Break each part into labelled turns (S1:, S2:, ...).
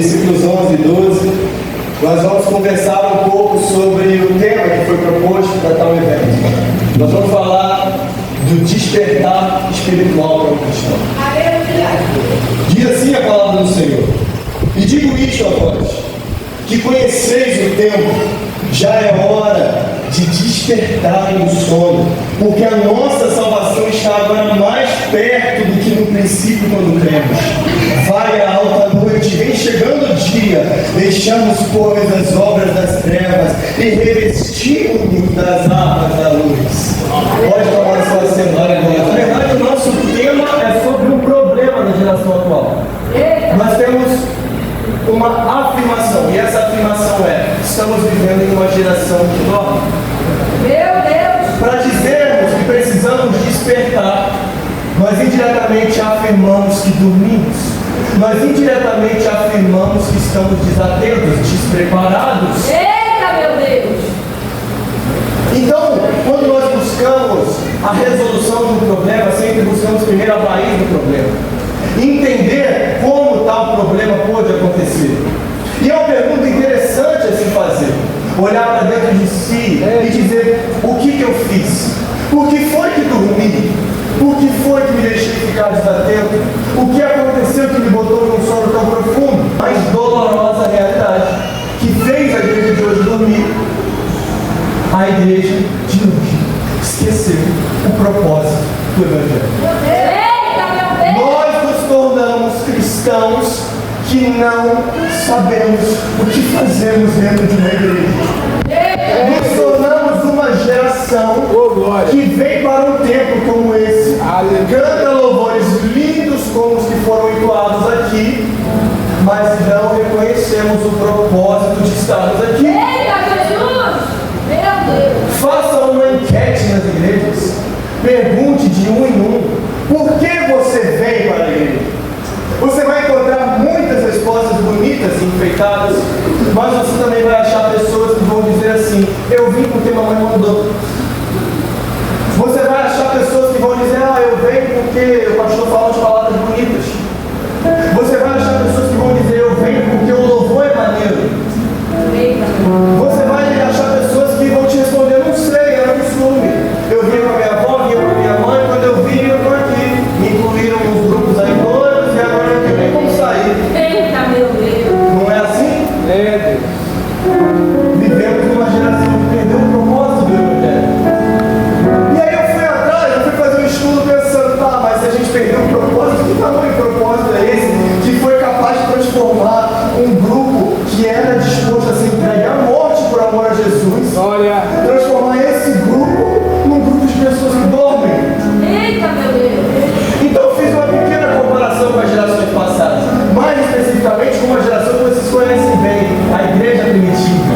S1: versículos 11 e 12, nós vamos conversar um pouco sobre o tema que foi proposto para tal evento. Nós vamos falar do despertar espiritual para o cristão. Diz assim a palavra do Senhor: e digo isto a vós, que conheceis o tempo, já é hora de despertar no sono, porque a nossa salvação está agora mais perto do que no princípio quando cremos. Vai a alta noite, vem chegando o dia, deixamos, pois, as obras das trevas e revestimos-nos das armas da luz. Pode tomar sua semana. Na verdade, o nosso tema é sobre um problema da geração atual. Nós temos uma afirmação, e essa afirmação é: estamos vivendo em uma geração que dorme.
S2: Meu Deus!
S1: Para dizermos que precisamos despertar, nós indiretamente afirmamos que dormimos. Nós indiretamente afirmamos que estamos desatentos, despreparados.
S2: Eita, meu Deus!
S1: Então, quando nós buscamos a resolução de um problema, sempre buscamos primeiro a raiz do problema, entender como tal problema pode acontecer. E é uma pergunta interessante a se fazer: olhar para dentro de si e dizer: o que eu fiz? Por que foi que dormi? Por que foi que me deixei ficar desatento? O que aconteceu que me botou num sono tão profundo? Mais dolorosa realidade que fez a igreja de hoje dormir. A igreja de hoje esqueceu o propósito do Evangelho.
S2: Eita, meu Deus!
S1: Nós nos tornamos cristãos que não sabemos o que fazemos dentro de uma igreja. Nos tornamos uma geração que vem para um tempo como esse, canta louvores lindos como os que foram entoados aqui, mas não reconhecemos o propósito de estarmos aqui.
S2: Eita, Jesus! Meu Deus!
S1: Faça uma enquete nas igrejas. Pergunte de um em um: por que você vem para a igreja? Você vai encontrar muitas respostas bonitas e enfeitadas, mas você também vai achar pessoas que vão dizer assim: eu vim porque mamãe mandou. Você vai achar pessoas que vão dizer: eu venho porque o pastor fala de palavras bonitas. Você vai achar pessoas que vão dizer: eu venho porque o louvor é maneiro. Você vai achar pessoas que vão te responder: não sei, era um costume. Eu vim com a minha avó, vim com a minha mãe, quando eu vim, eu estou aqui. Me incluíram nos grupos aí todos e agora eu não tenho nem como sair.
S2: Eita, meu Deus!
S1: Não é assim?
S3: É, Deus.
S1: Vivemos numa geração que perdeu o propósito do Evangelho. E aí eu fui atrás, eu fui fazer um estudo pensando: mas se a gente perdeu o propósito, que tamanho de propósito é esse que foi capaz de transformar um grupo que era disposto a se entregar à morte por amor a Jesus, transformar esse grupo num grupo de pessoas que dormem?
S2: Eita, meu Deus!
S1: Então eu fiz uma pequena comparação com as gerações passadas, mais especificamente com uma geração que vocês conhecem bem, a igreja primitiva.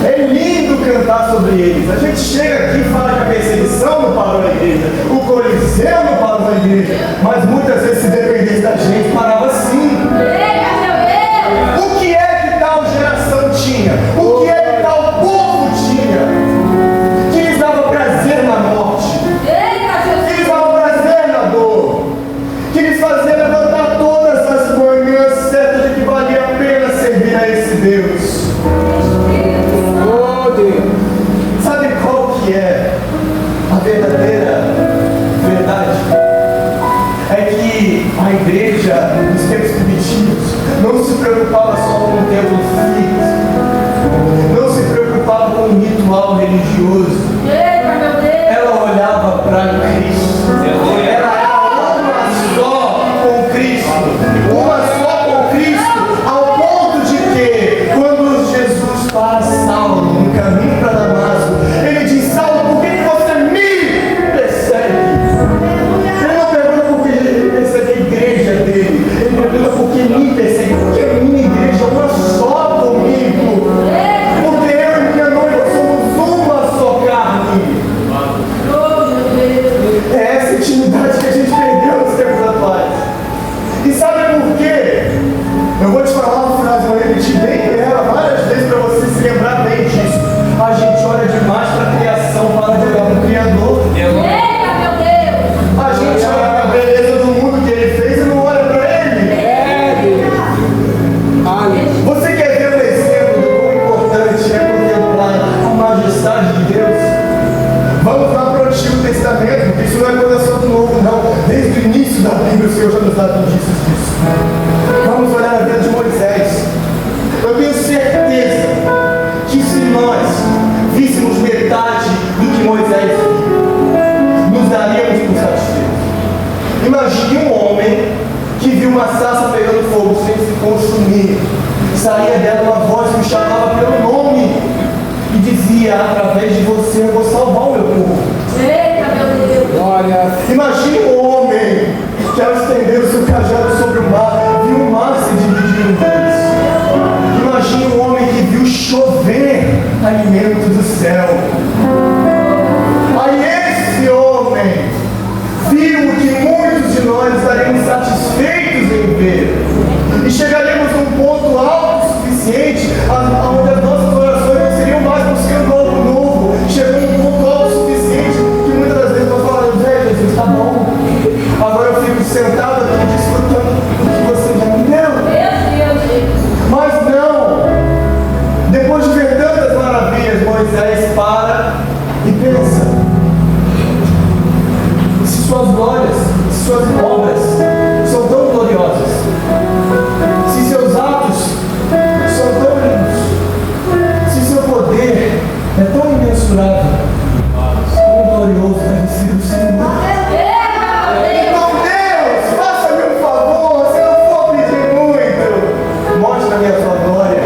S1: É lindo cantar sobre eles. A gente chega aqui e fala que a perseguição não parou na igreja, o Coliseu não parou na igreja, mas muitas vezes, se dependesse da gente, parava sim.
S2: Eita, meu Deus!
S1: O que é que tal geração tinha? O que é que tal povo tinha? Que lhes dava prazer na morte,
S2: Eita,
S1: que lhes
S2: Jesus!
S1: dava prazer na dor, que lhes fazia levantar todas as manhãs certas de que valia a pena servir a esse Deus.
S3: Oh, Deus.
S1: Sabe qual que é a verdadeira verdade? É que a igreja, nos tempos primitivos, não se preocupava só com o templo físico, não se preocupava com o ritual religioso.
S2: Eita, meu Deus!
S1: Ela olhava para Cristo. Ela era uma só com Cristo. Uma só com Cristo, ao ponto de que, quando Jesus para Saulo no caminho para Damasco, ele diz: Saulo, por que você me persegue? Ele não pergunta por que ele persegue a igreja dele. Ele pergunta por que me persegue. Porque a minha igreja é uma só comigo. Porque eu e minha noiva somos uma só carne.
S2: Oh, meu Deus!
S1: É essa intimidade que a gente perdeu nos tempos atuais. E sabe por quê? Eu vou te falar uma frase, eu repeti bem ela várias vezes para você se lembrar bem disso. A gente olha demais para a criação, para de olhar para o Criador.
S2: Eita, meu Deus!
S1: A gente olha para a beleza do mundo que ele fez e não olha para ele. consumir. Saía dela uma voz que me chamava pelo nome e dizia: através de você eu vou salvar o meu povo.
S2: Eita, meu Deus.
S3: Glória.
S1: Imagine um homem que, ao estender o seu cajado sobre o mar, viu o mar se dividir em dois. Imagine um homem que viu chover alimento do céu. Aí esse homem viu o que muitos de nós estaremos satisfeitos em ver. E chegaremos num ponto alto o suficiente, onde as nossas orações não seriam mais buscando algo novo. Chegou num ponto alto o suficiente que muitas das vezes nós falamos: Jesus, tá bom. Agora eu fico sentado aqui desfrutando do que você já me deu.
S2: Meu Deus.
S1: Mas não! Depois de ver tantas maravilhas, Moisés para e pensa: se suas glórias, se suas obras são tão gloriosas, se seus atos são tão lindos, se seu poder é tão imensurável, quão glorioso deve ser o Senhor. Então, Deus, faça-me um favor, se não for pedir muito, mostra-me a sua glória.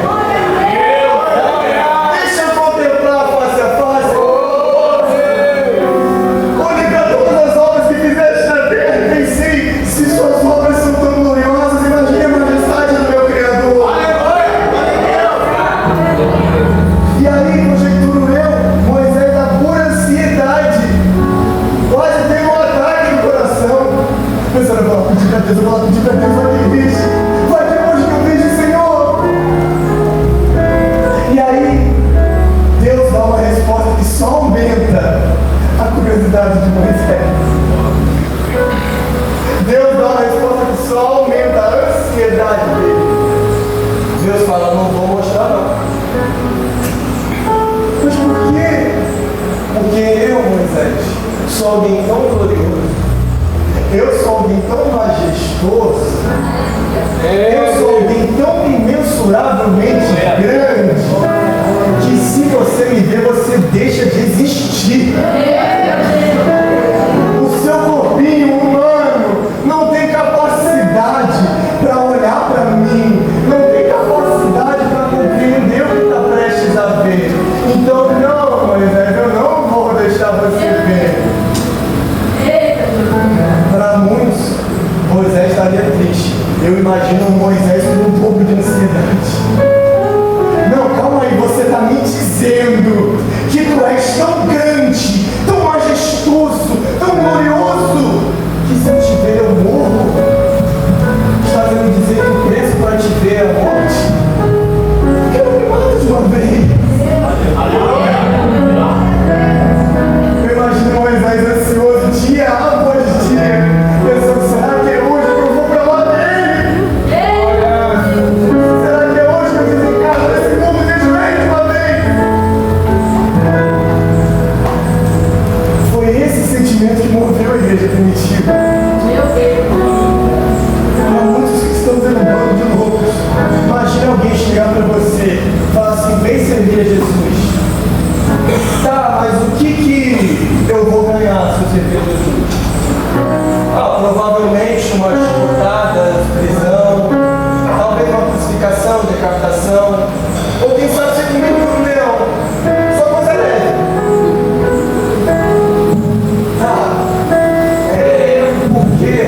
S1: Deixa eu contemplar face a face. Olhe para todas as obras que fizeste na terra. Pensei: se suas obras são tão gloriosas, imagine a majestade do meu Criador. E aí, conjecturo eu, Moisés, da pura ansiedade, quase teve um ataque no coração. Pensando: eu vou pedir para Deus, eu vou pedir para Deus, vai ter vídeo. Vai ter hoje que eu vejo, Senhor. E aí, Deus dá uma resposta que só aumenta a curiosidade de Moisés. Deus dá uma resposta que só aumenta a ansiedade dele. Deus fala: não vou mostrar não. Mas por quê? Porque eu, Moisés, sou alguém tão glorioso, eu sou alguém tão majestoso, eu sou alguém tão imensuravelmente grande, que se você me ver, você deixa de existir. O seu corpinho humano não tem capacidade para olhar para mim, não tem capacidade para compreender o que está prestes a ver. Então, não, Moisés, eu não vou deixar você ver. Para muitos, Moisés estaria triste. Eu imagino um Moisés com um pouco de ansiedade. Não, calma aí, você está me dizendo que tu és tão grande, tão majestoso, tão glorioso, que se eu te ver eu morro? Está querendo dizer que o preço para te ver é a morte? Eu me mato de uma vez. Eu imagino Moisés ansioso dia após dia, pensando: será que é hoje que eu vou para lá dele? Será que é hoje que eu desencarno desse mundo de joelho de uma vez? Foi esse sentimento que moveu a igreja primitiva. Para muitos que estão dando um bando de loucos, imagina alguém chegar para você e falar assim: vem servir a Jesus. Tá, mas o que eu vou ganhar se eu servir a Jesus? Provavelmente umas chicotadas, prisão, talvez uma crucificação, decapitação, ou quem sabe ser comido por um leão. Só coisa leve. Por quê?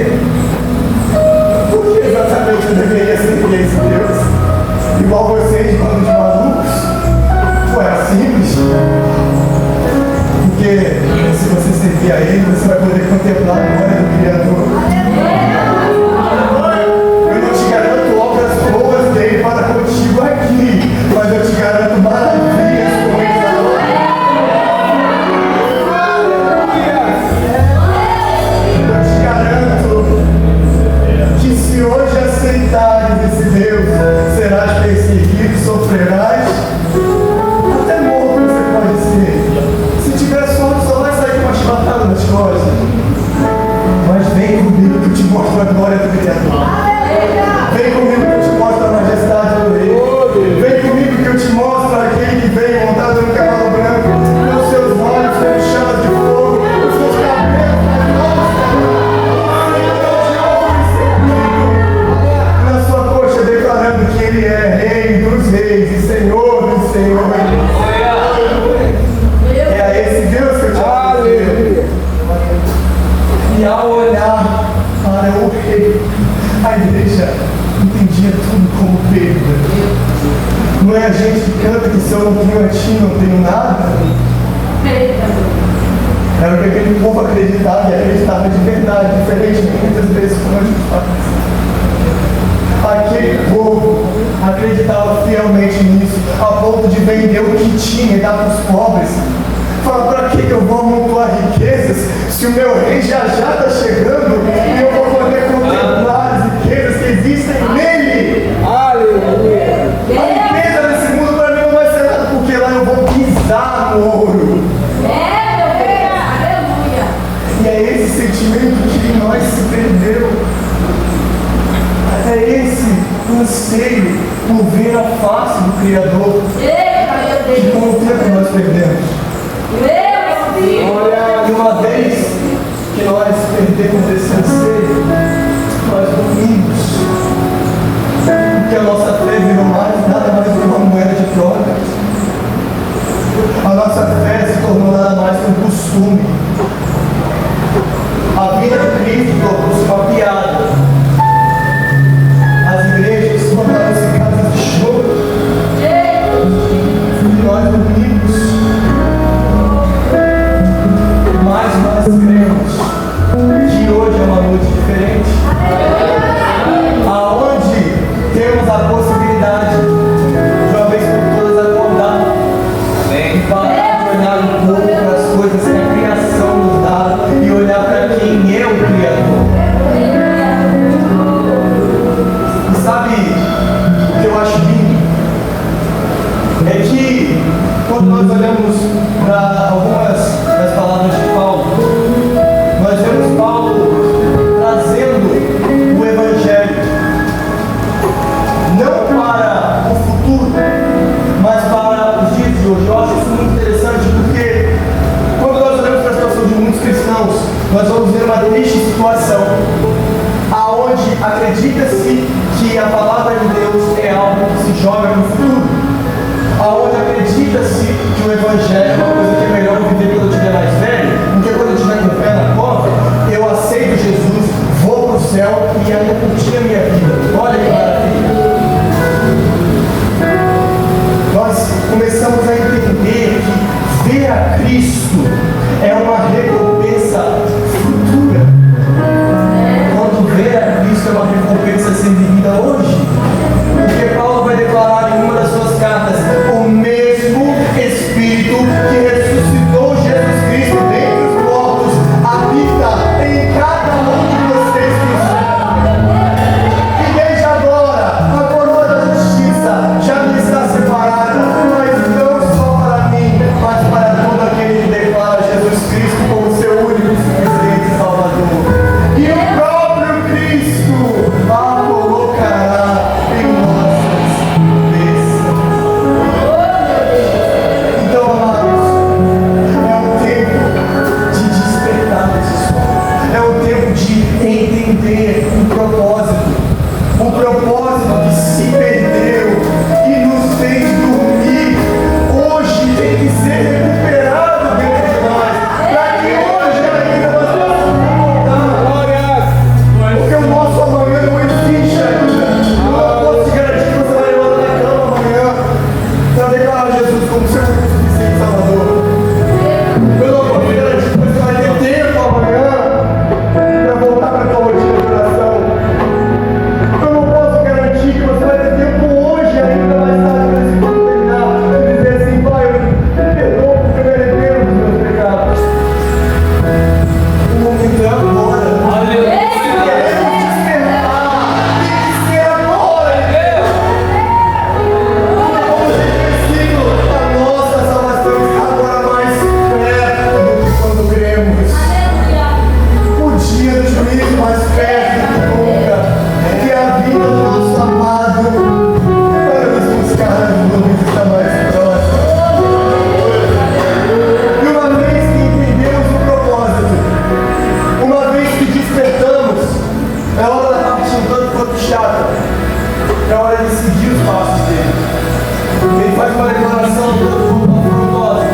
S1: Por que exatamente eu deveria servir a esse Deus? Igual vocês, bando de malucos? Era simples. Porque se você servir a Ele, você vai poder contemplar a glória do Criador. Eu não te garanto obras boas dele para contigo aqui, mas eu te garanto maravilhas com ele agora. Eu te garanto que se hoje aceitares esse Deus, serás perseguido, sofrerás. Até morto você pode ser. Se tiver sorte, só vai sair com uma chibatada nas costas. Mas vem comigo que eu te mostro a glória do Criador. Vem comigo que eu te mostro a majestade do Rei. Vem comigo que eu te mostro aquele que veio montado no cavalo branco, com seus olhos como chamas de fogo, os seus cabelos na sua coxa declarando: tudo como perda. Não é a gente que canta que se eu não tenho a ti, não tenho nada. Era o que aquele povo acreditava, e acreditava de verdade, diferente de muitas vezes como a gente faz. Aquele povo acreditava fielmente nisso, a ponto de vender o que tinha e dar para os pobres. Fala, para que eu vou amontoar riquezas se o meu rei já está chegando e eu vou poder contemplar as riquezas que existem nele?
S3: Aleluia!
S1: A riqueza desse mundo para mim não vai ser nada, porque lá eu vou pisar no ouro. E é esse sentimento que em nós se perdeu. É esse anseio por ver a face do Criador que com o tempo nós perdemos. E uma vez que nós perdemos esse anseio, nós dormimos. Porque a nossa fé virou nada mais do que uma moeda de troca. A nossa fé se tornou nada mais que um costume. A vida de Cristo tornou-se uma piada. As igrejas tornaram-se casas de choro. E nós dormimos. Mas nós cremos que hoje é uma noite diferente. Aonde temos a possibilidade de uma vez por todas acordar e parar de olhar um pouco para as coisas que a criação nos dá e olhar para quem é o Criador. E sabe o que eu acho lindo? É que quando nós olhamos para algumas das palavras de Paulo, nós vemos Paulo trazendo o Evangelho não para o futuro, mas para os dias de hoje. Eu acho isso muito interessante porque quando nós olhamos para a situação de muitos cristãos, nós vamos ver uma triste situação aonde acredita-se que a palavra de Deus é algo que se joga no futuro, aonde acredita-se que o Evangelho é uma coisa que é melhor viver quando eu estiver mais velho, porque quando eu estiver com o pé na cova, eu aceito Jesus, vou para o céu e ainda curti a minha vida. Olha que maravilha! Nós começamos a entender que ver a Cristo é uma recompensa futura. Quando ver a Cristo é uma recompensa sendo vivida hoje. Porque Paulo vai declarar em uma das suas cartas: o mesmo Espírito que ressuscitou Jesus Cristo dentre os mortos habita em cada um de vocês que o servem. E desde agora, a coroa da justiça já me está separada, mas não só para mim, mas para todo aquele que declara Jesus Cristo como seu único e suficiente Salvador. E o próprio Cristo a colocará em nossas bênçãos. Então, amados, é um tempo de despertar desse sonho. É um tempo de entender o propósito que se perdeu e nos fez dormir. Hoje tem que ser recuperado dentro de nós, para que hoje ainda nós possamos voltar. Porque o nosso amanhã não existe ainda. Eu não posso te garantir que você vai levantar da cama amanhã para declarar Jesus como seu único e suficiente Salvador. Eu não posso te garantir que você vai ter tempo amanhã para voltar para a tua rotina de oração. Eu não posso garantir que você vai ter tempo hoje ainda mais tarde para esse culto terminar e dizer assim: Pai, eu me perdoo porque eu me arrependo dos meus pecados. O momento é agora. Mais perto do que nunca, que a vida do nosso amado para nos buscar as nuvens está mais próxima. E uma vez que entendemos o propósito, uma vez que despertamos, é hora da parte um tanto quanto chata, é hora de seguir os passos dele. Ele faz uma declaração frutuosa: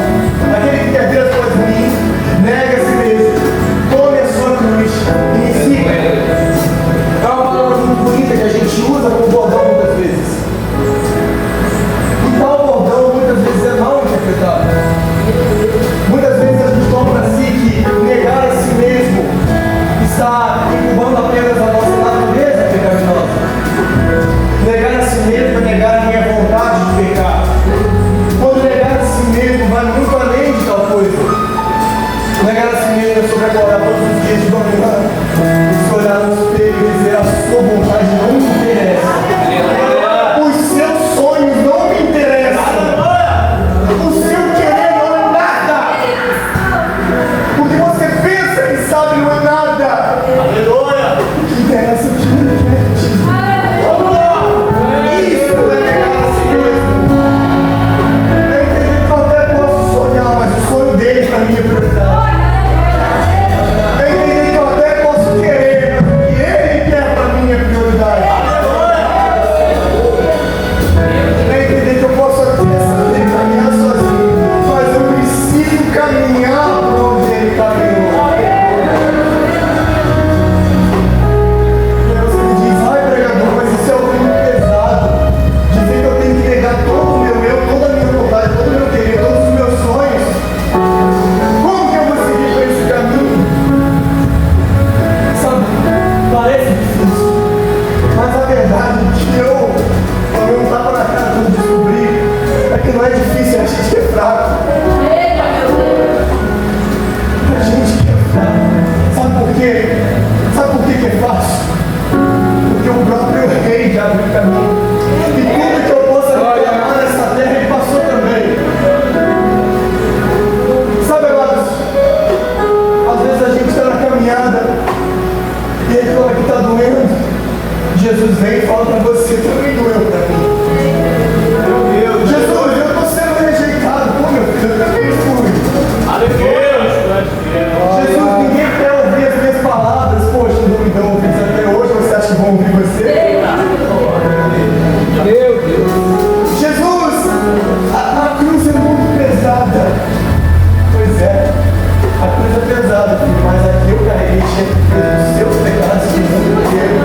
S1: aquele que quer ver as coisas ruins, nega a si mesmo, tome a sua cruz e me siga. É uma palavra muito bonita que a gente usa com o bordão muitas vezes. pecado. Muitas vezes a gente toma para si que negar a si mesmo está incubando apenas a nossa natureza pecaminosa. Negar a si mesmo é negar a minha vontade de pecar. Quando negar a si mesmo vai muito além de tal coisa. Negar a si mesmo é sobrevoar todos os dias de dominar. E se olhar no espelho e dizer a sua vontade não me interessa. Os seus sonhos não me interessam. O seu querer não é nada. O que você pensa que sabe não é nada. Aleluia. O que interessa é o que não isso é negar a si mesmo. Eu entendi que eu até posso sonhar, mas o sonho dele para mim é prioridade. Eu entendi que eu até posso querer, mas o que ele quer para mim é prioridade. Eu entendi que eu posso até saber caminhar sozinho, mas eu preciso caminhar para onde ele caminhou. E aí você me diz, ai pregador, mas isso é um muito pesado. Dizer que eu tenho que negar todo o meu eu, toda a minha vontade, todo o meu querer, todos os meus sonhos. Como que eu vou seguir por esse caminho? Sabe, parece difícil, mas a verdade que eu tomei um tapa na cara quando descobri é que não é difícil, a gente é fraco. A gente é fraco. Sabe por quê? Sabe por que é fácil? Porque o próprio rei já abriu o caminho. E tudo que eu possa reclamar nessa terra, ele passou também. Sabe, amados? Às vezes a gente está na caminhada e ele fala que está doendo. Jesus vem e fala para você, também doeu para mim. Meu Deus, Jesus, eu estou sendo rejeitado. Pô, meu filho, eu também fui. Jesus, ninguém quer ouvir as minhas palavras. Poxa, não me dão ouvidos até hoje. Você acha que vão ouvir você? Meu Deus. Jesus, a cruz é muito pesada. Pois é, a cruz é pesada, filho, mas aqui eu carreguei os seus pecados de mundo inteiro.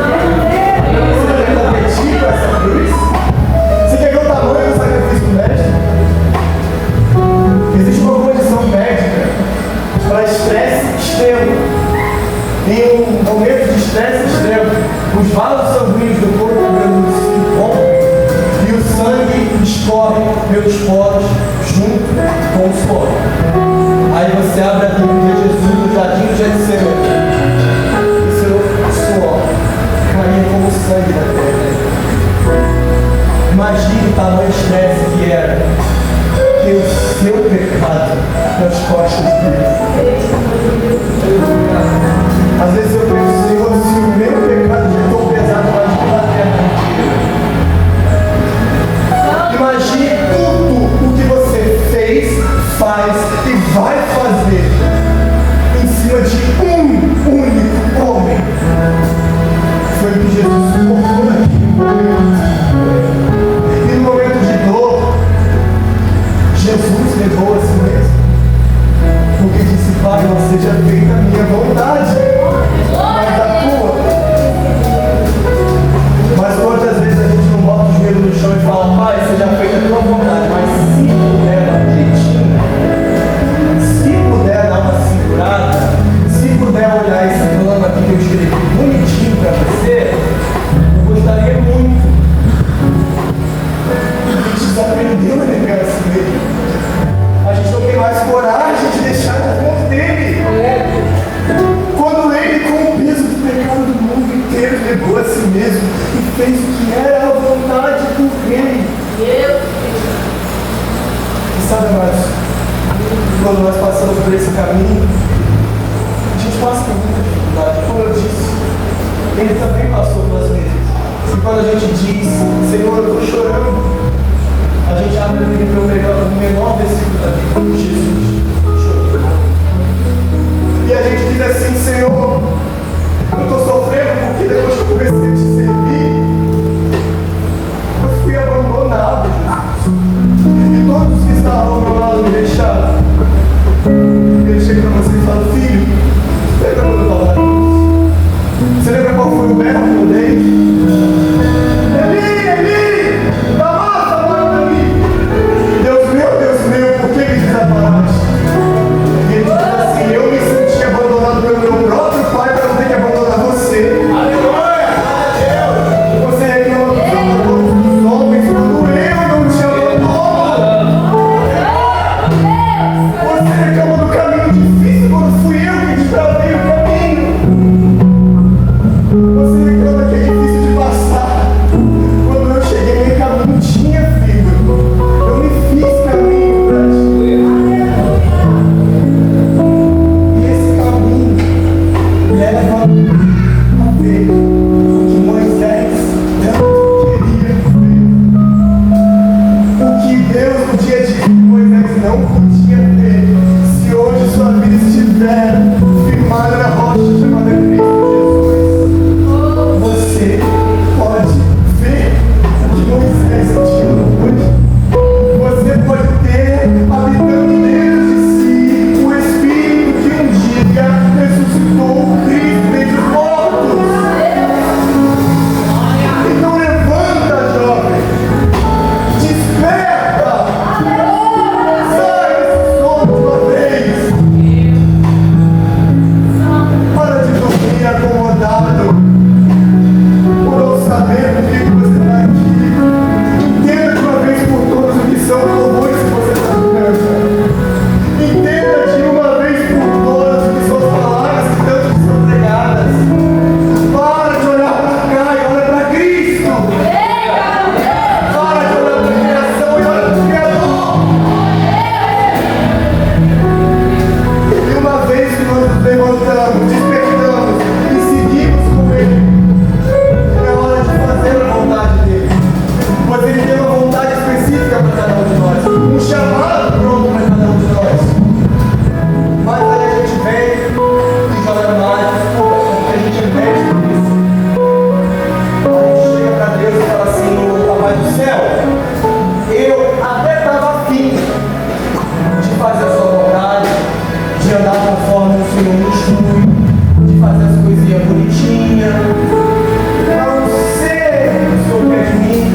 S1: Você quer competir com essa cruz? Você quer ver o tamanho do sacrifício médico? Existe uma condição médica para estresse extremo. Em um momento de estresse extremo, os vasos sanguíneos do corpo humano se rompem e o sangue escorre pelos poros junto com o suor. Aí você abre a Bíblia de Jesus no jardim de Getsemane e seu suor caía como sangue da terra. Imagine o tamanho de estresse que era ter o seu pecado nas costas dele. Às vezes eu penso, Senhor, se o meu pecado já é tão pesado, imagine na terra. Imagine tudo o que você fez, faz e vai fazer em cima de um único homem. Foi o que Jesus suportou naquele momento. E no momento de dor, Jesus levou a si mesmo. Porque disse, Pai, não seja feita a minha vontade, mas a tua. Mas quantas vezes a gente não bota o joelho no chão e fala, Pai, seja feita a tua vontade, mas se puder dar um jeitinho, se puder dar uma segurada, se puder olhar esse plano aqui que eu escrevi bonitinho para você, eu gostaria muito. A gente desaprendeu a negar a si mesmo. A gente não tem mais coragem de deixar na mão dele. Quando ele, com o peso do pecado do mundo inteiro, negou a si mesmo e fez o que era a vontade do rei. E sabe, amados, quando nós passamos por esse caminho, a gente passa por muita dificuldade. Como eu disse, ele também passou pelas mesmas. E quando a gente diz, Senhor, eu estou chorando, a gente abre o livro o menor versículo da Bíblia, Jesus chorou. E a gente diz assim, Senhor, eu estou sofrendo porque depois que eu comecei a te servir, eu fui abandonado, Jesus. E todos que estavam ao meu lado me deixaram. Ele chega para você e fala, filho, lembra quando eu estava na cruz? Você lembra qual foi o berro que eu dei? Eli, Eli, dá massa para mim. Deus meu, por que céu, eu até estava afim de fazer a sua vontade, de andar conforme o Senhor nos instrui, de fazer as coisinhas bonitinhas. Eu não sei o que o Senhor quer de mim.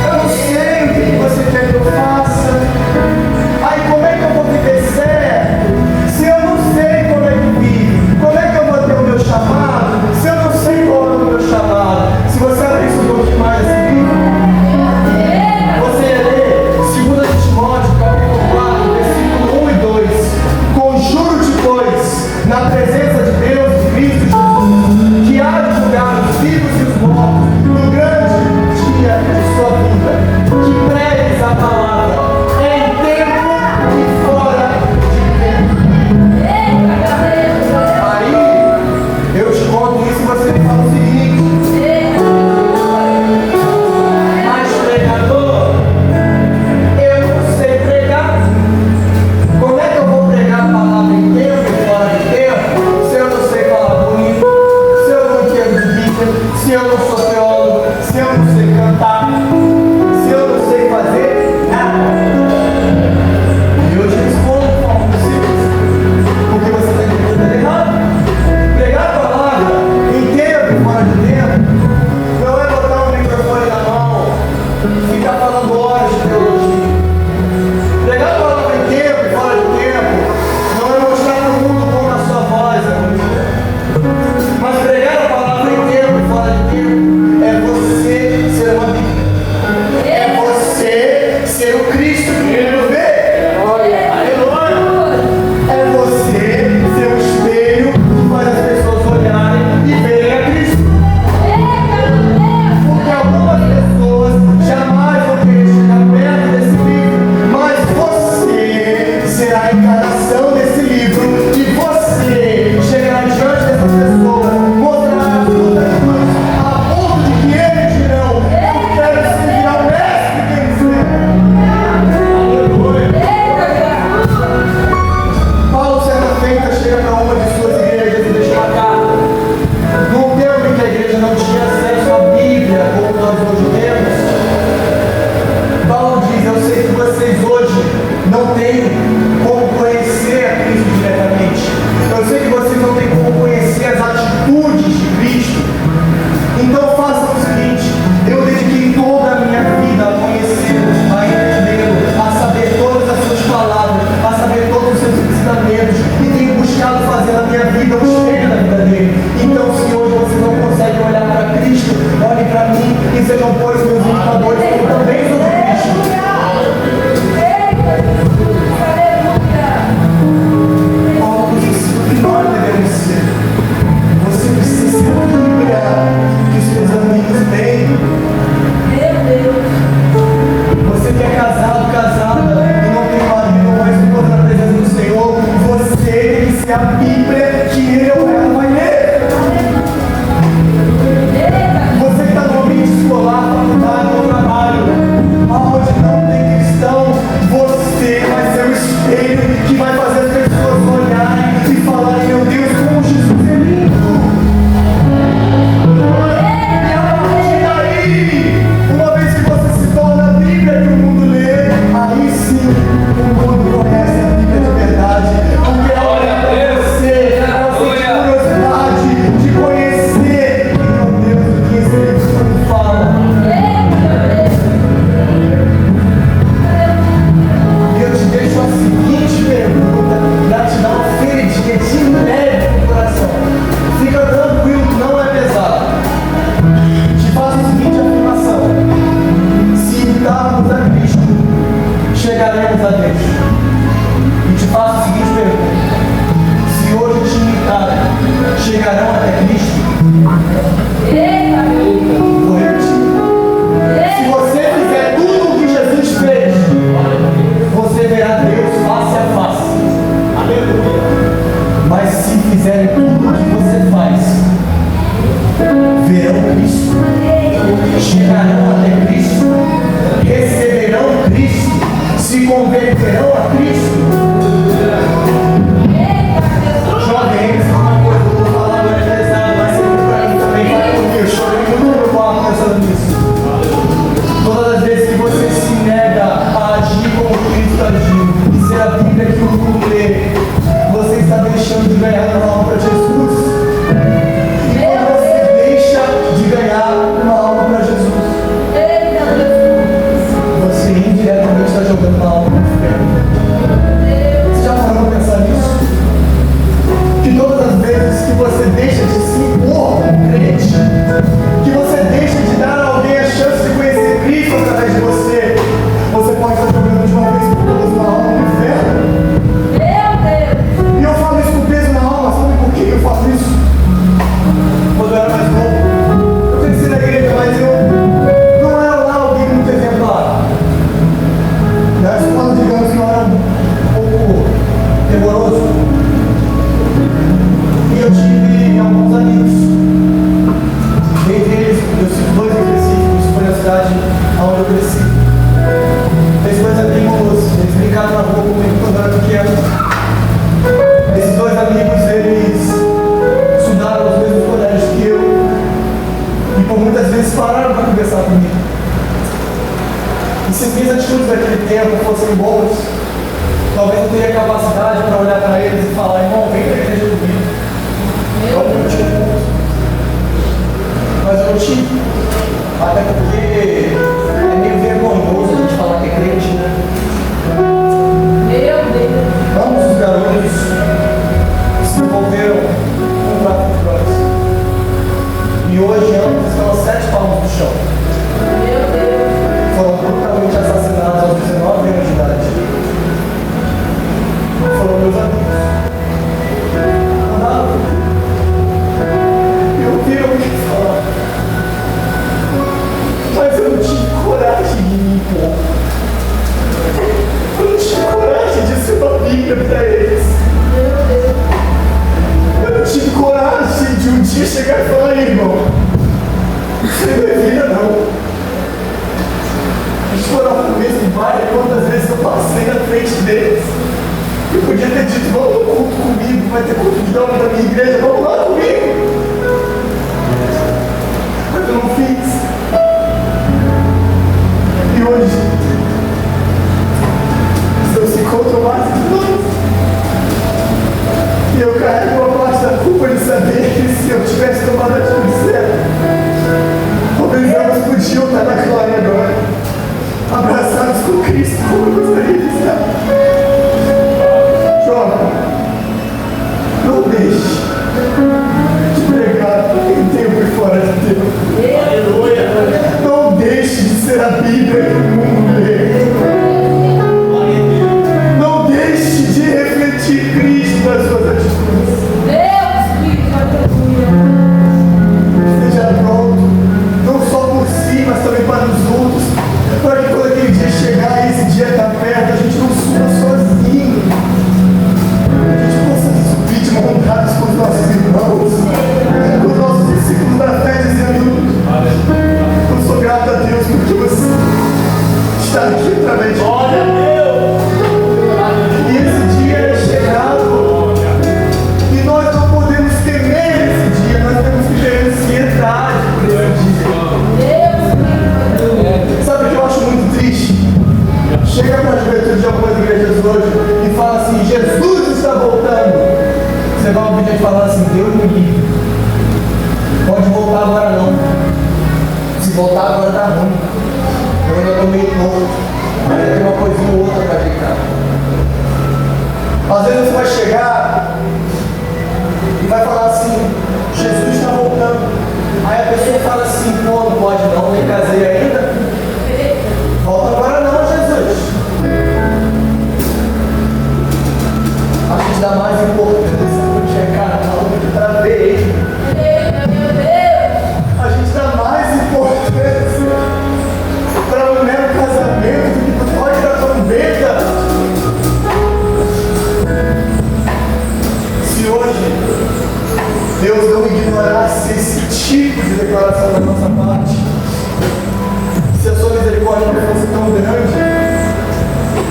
S1: Eu não sei o que você quer que eu faça. Aí como é que eu vou viver certo? Se eu não sei como é que vive, como é que eu vou ter o meu chamado? Se eu não sei qual é o meu chamado. Se você abrir isso um pouquinho mais esse livro, você lê 2 Timóteo, capítulo 4, versículo 1 e 2. Conjuro-te, pois, na presença de Deus, de Cristo Jesus, que há de julgar os vivos e os mortos no grande dia de sua vida, que pregues a palavra em tempo e fora de tempo. Aí eu te conto isso e você me fala o seguinte: mas pregador, eu não sei pregar. Como é que eu vou pregar a palavra em tempo e fora de tempo se eu não sei falar bonito, se eu não entendo de Bíblia, se eu não sou teólogo, se eu não sei cantar, se eu não sei fazer nada? E eu te respondo de forma simples, porque você está entendendo errado. Pregar a palavra em tempo e fora de tempo não é botar um microfone na mão e ficar falando horas de teologia. Pregar a palavra em tempo e fora de tempo não é mostrar para o mundo como a sua voz é bonita. Mas pregar a palavra em tempo e fora de tempo é você ser uma Bíblia. É você ser o Cristo que ele vê. Aleluia! É você ser o espelho que faz as pessoas olharem e verem a Cristo. Porque algumas pessoas jamais vão querer chegar perto desse livro, mas você será a encarnação desse livro e você chegará diante dessas pessoas, mostrará a fruta de Deus, a ponto de que eles dirão: eu quero seguir ao mestre que eles têm. Aleluia! Paulo, certa feita, chega para uma de suas igrejas e deixa uma carta. Num tempo em que a igreja não tinha acesso à Bíblia, como nós hoje temos, Paulo diz: eu sei que vocês hoje não têm como conhecer a Cristo diretamente. Eu sei que vocês não têm como conhecer as atitudes de Cristo. Então façam o seguinte: eu dediquei toda a minha vida a conhecê-lo, a entendê-lo, a saber todas as suas palavras, a saber todos os seus ensinamentos, e tenho buscado fazer na minha vida o espelho da vida dele. Então, se hoje vocês não conseguem olhar para Cristo, olhem para mim e sejam, pois, meus imitadores, que eu também sou de Cristo. Paulo diz que nós devemos ser. Você precisa ser a Bíblia que os seus amigos têm. Você que é casado, casada, e não tem marido, não vai esposa na presença do Senhor, você tem que ser a Bíblia que ele ou ela vai ler. Você que está no ambiente escolar, faculdade ou trabalho, aonde não tem cristão, você vai ser o espelho que vai fazer as pessoas olharem e falarem: meu Deus, como Jesus é lindo. E a partir daí, uma vez que você se torna a Bíblia que o mundo lê, aí sim o mundo conhece a Bíblia de verdade. Porque olha para você, tem curiosidade de conhecer quem é o Deus do que esse livro fala. E eu te deixo a seguinte pergunta para te dar uma feridinha de leve no coração. Fica tranquilo, não é pesado. Te faço a seguinte afirmação: se imitarmos a Cristo, chegaremos a Deus. E te faço a seguinte pergunta: se hoje te imitarem, chegarão até Cristo? Vou repetir. Se você fizer tudo o que Jesus fez, você verá Deus face a face. Aleluia. Mas se fizerem tudo o que você faz, verão Cristo, chegarão até Cristo, receberão Cristo, se converterão a Cristo. Jovem, isso é uma coisa que eu vou falar, não é pesado, mas sempre para mim também vai comigo. Eu chorei muito no quarto pensando nisso. comigo. E se minhas atitudes daquele tempo fossem boas, talvez eu teria capacidade para olhar para eles e falar: irmão, vem para a igreja comigo. Eu não tinha ponto. Mas eu não tive. Até porque é meio vergonhoso a gente falar que é crente, né?
S2: Meu Deus.
S1: Ambos os garotos se envolveram com tráfico de drogas. E hoje ambos estão a 7 palmos do chão.
S2: Meu Deus.
S1: Foram brutalmente assassinados aos 19 anos de idade. Foram meus amigos. Andaram comigo. Eu vi o que falar. Mas eu não tive coragem de me impor. Eu não tive coragem de ser uma Bíblia para eles.
S2: Meu Deus.
S1: Eu não tive coragem de um dia chegar e falar: irmão, isso não é vida não. A gente morava no mesmo bairro, e quantas vezes eu passei na frente deles. Eu podia ter dito: vamos no culto comigo, vai ter culto de jovem da minha igreja, vamos lá comigo. Mas eu não fiz. E hoje, eu se encontro mais de nós. E eu carrego uma parte da culpa de saber que se eu tivesse tomado a atitude certa, talvez ambos podiam estar na glória agora, abraçados com Cristo, como eu gostaria de estar. Jovem, não deixe de pregar em tempo e fora de tempo.
S2: Aleluia.
S1: Não deixe de ser a Bíblia que o mundo lê. Não deixe de refletir Cristo nas suas atitudes.
S2: Deus, Filho, aleluia.
S1: Seja pronto, não só por si, mas também para os outros, para que quando aquele dia chegar e esse dia está perto, a gente não suba sozinho. A gente possa subir de mão dadas com os nossos irmãos, com os nossos discípulos da fé, dizendo: eu sou grato a Deus porque você está aqui através de mim.
S3: Glória a Deus!
S1: E esse dia é chegado. E nós não podemos temer esse dia, nós temos que ter ansiedade por esse dia.
S2: Deus, Filho.
S1: Sabe o que eu acho muito triste? Chega para a juventude de algumas igrejas hoje e fala assim: Jesus está voltando. Você vai ouvir gente falar assim: Deus me livre. Pode voltar agora não. Se voltar agora está ruim. Eu ainda estou meio novo. Ainda tem uma coisinha ou outra para ajeitar. Às vezes você vai chegar e vai falar assim: Jesus está voltando. Aí a pessoa fala assim: pô, não pode não, nem casei ainda. Volta agora não, Jesus. A gente dá mais importância para chegar na hora para ver ele.
S2: Meu Deus.
S1: A gente dá mais importância para o mero casamento do que para o pódio da trombeta. Se hoje Deus não ignorasse esse tipo de declaração da nossa parte, se a sua misericórdia não fosse tão grande,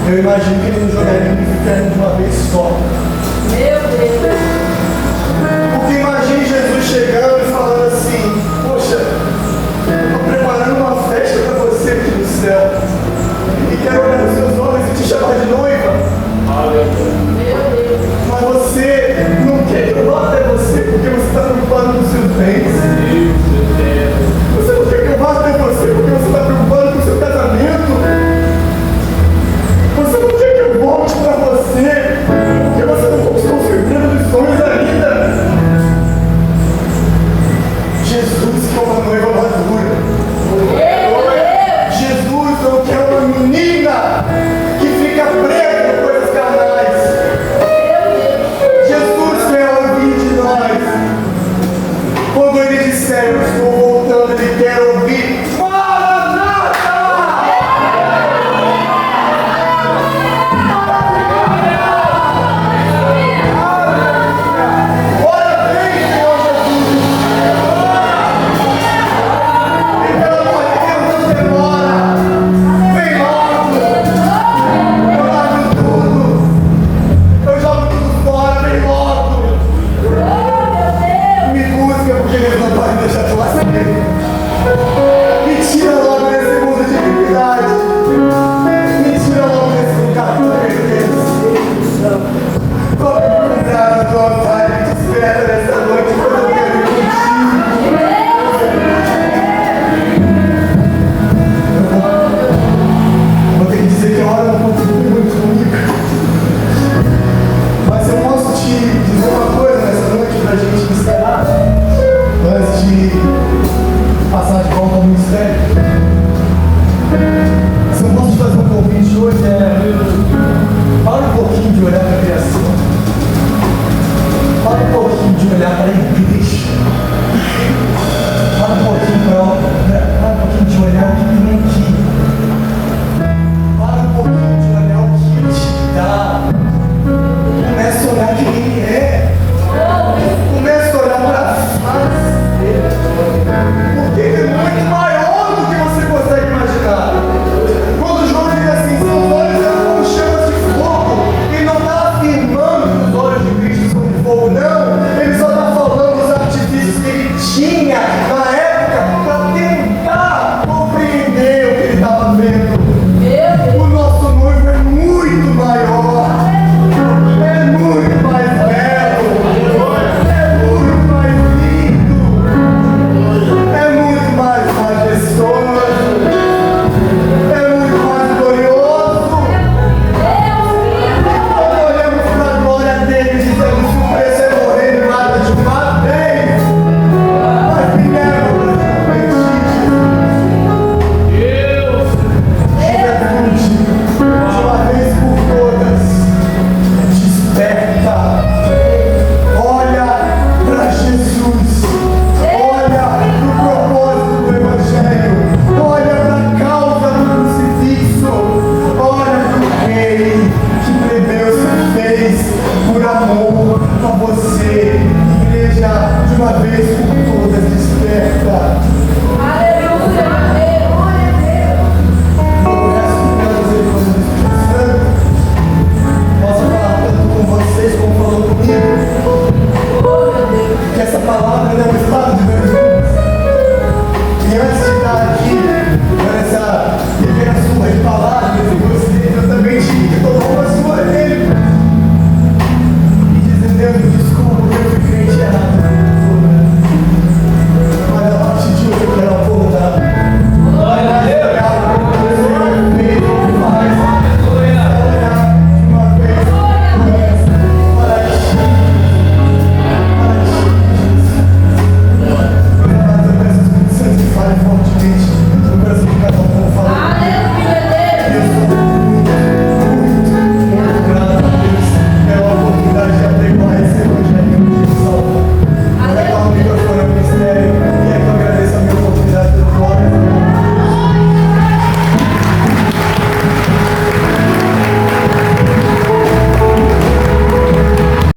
S1: eu imagino que ele nos jogaria no inferno de uma vez só.
S2: Meu Deus.
S1: Porque imagine Jesus chegando